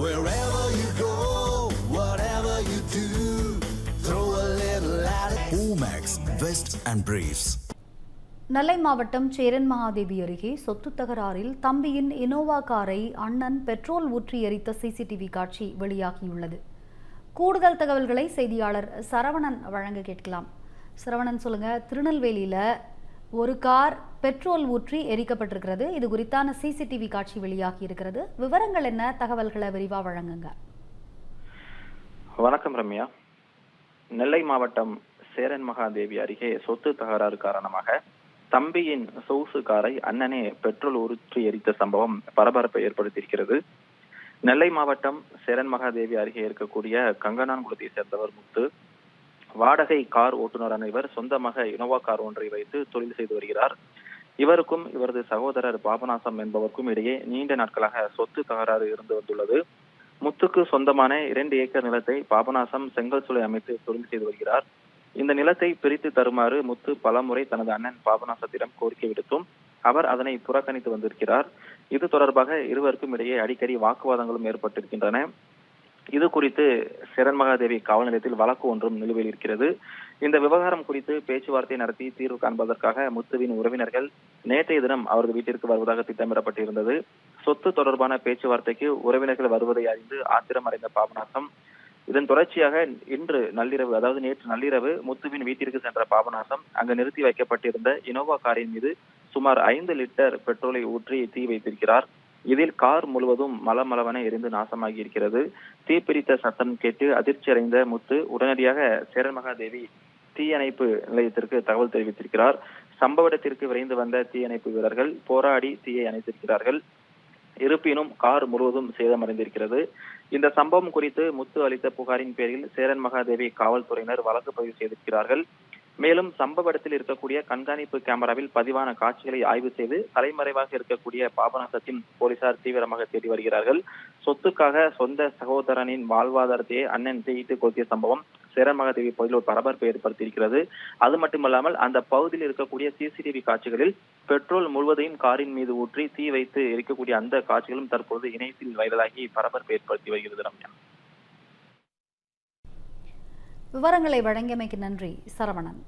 Wherever you go, whatever you do, throw a little at it. Omax, Vest and Briefs. நெல்லை மாவட்டம் சேரன் மகாதேவி அருகே சொத்து தகராறில் தம்பியின் இனோவா காரை அண்ணன் பெட்ரோல் ஊற்றி எரித்த சிசிடிவி காட்சி வெளியாகியுள்ளது. கூடுதல் தகவல்களை செய்தியாளர் சரவணன் வழங்க கேட்கலாம். சரவணன், சொல்லுங்க. திருநெல்வேலியில ஒரு கார் பெட்ரோல் ஊற்றி எரிக்கப்பட்டிருக்கிறது. இது குறித்தான சிசிடிவி காட்சி வெளியாகி இருக்கிறது. விவரங்கள் என்ன? தகவல்களை விரிவா வழங்குங்க. வணக்கம் ரம்யா. நெல்லை மாவட்டம் சேரன் மகாதேவி அருகே சொத்து தகராறு காரணமாக தம்பியின் சொகுசு காரை அண்ணனே பெட்ரோல் ஊற்றி எரித்த சம்பவம் பரபரப்பை ஏற்படுத்தியிருக்கிறது. நெல்லை மாவட்டம் சேரன் மகாதேவி அருகே இருக்கக்கூடிய கங்கனான்குளத்தை சேர்ந்தவர் முத்து. வாடகை கார் ஓட்டுநரான இவர் சொந்தமாக இனோவா கார் ஒன்றை வைத்து தொழில் செய்து வருகிறார். இவருக்கும் இவரது சகோதரர் பாபநாசம் என்பவருக்கும் இடையே நீண்ட நாட்களாக சொத்து தகராறு இருந்து வந்துள்ளது. முத்துக்கு சொந்தமான 2 ஏக்கர் நிலத்தை பாபநாசம் செங்கல் சூளை அமைத்து தொழில் செய்து வருகிறார். இந்த நிலத்தை பிரித்து தருமாறு முத்து பலமுறை தனது அண்ணன் பாபநாசத்திடம் கோரிக்கை விடுத்தும் அவர் அதனை புறக்கணித்து வந்திருக்கிறார். இது தொடர்பாக இருவருக்கும் இடையே அடிக்கடி வாக்குவாதங்களும் ஏற்பட்டிருக்கின்றன. இது குறித்து சேரன் மகாதேவி காவல் நிலையத்தில் வழக்கு ஒன்றும் நிலுவையில் இருக்கிறது. இந்த விவகாரம் குறித்து பேச்சுவார்த்தை நடத்தி தீர்வு காண்பதற்காக முத்துவின் உறவினர்கள் நேற்றைய தினம் அவரது வீட்டிற்கு வருவதாக திட்டமிடப்பட்டிருந்தது. சொத்து தொடர்பான பேச்சுவார்த்தைக்கு உறவினர்கள் வருவதை அறிந்து ஆத்திரமடைந்த பாபநாசம் இதன் தொடர்ச்சியாக இன்று நள்ளிரவு, அதாவது நேற்று நள்ளிரவு முத்துவின் வீட்டிற்கு சென்ற பாபநாசம் அங்கு நிறுத்தி வைக்கப்பட்டிருந்த இனோவா காரின் மீது சுமார் 5 லிட்டர் பெட்ரோலை ஊற்றி தீ வைத்திருக்கிறார். இதில் கார் முழுவதும் மலமளவென எரிந்து நாசமாகி இருக்கிறது. தீப்பிடித்த சத்தம் கேட்டு அதிர்ச்சி அடைந்த முத்து உடனடியாக சேரன் மகாதேவி தீயணைப்பு நிலையத்திற்கு தகவல் தெரிவித்திருக்கிறார். சம்பவ இடத்திற்கு விரைந்து வந்த தீயணைப்பு வீரர்கள் போராடி தீயை அணைத்திருக்கிறார்கள். இருப்பினும் கார் முழுவதும் சேதமடைந்திருக்கிறது. இந்த சம்பவம் குறித்து முத்து அளித்த புகாரின் பேரில் சேரன் மகாதேவி காவல்துறையினர் வழக்கு பதிவு செய்திருக்கிறார்கள். மேலும் சம்பவ இடத்தில் இருக்கக்கூடிய கண்காணிப்பு கேமராவில் பதிவான காட்சிகளை ஆய்வு செய்து தலைமறைவாக இருக்கக்கூடிய பாபநாசத்தின் போலீசார் தீவிரமாக தேடி வருகிறார்கள். சொத்துக்காக சொந்த சகோதரனின் வாழ்வாதாரத்தையே அண்ணன் தீயிட்டு கொளுத்திய சம்பவம் சேரன் மகாதேவி பகுதியில் ஒரு பரபரப்பை ஏற்படுத்தியிருக்கிறது. அது மட்டுமல்லாமல் அந்த பகுதியில் இருக்கக்கூடிய சிசிடிவி காட்சிகளில் பெட்ரோல் முழுவதையும் காரின் மீது ஊற்றி தீ வைத்து எரிக்கக்கூடிய அந்த காட்சிகளும் தற்போது இணையத்தில் வைரலாகி பரபரப்பை ஏற்படுத்தி வருகிறது. ரம்யா, விவரங்களை வழங்கியமைக்கு நன்றி சரவணன்.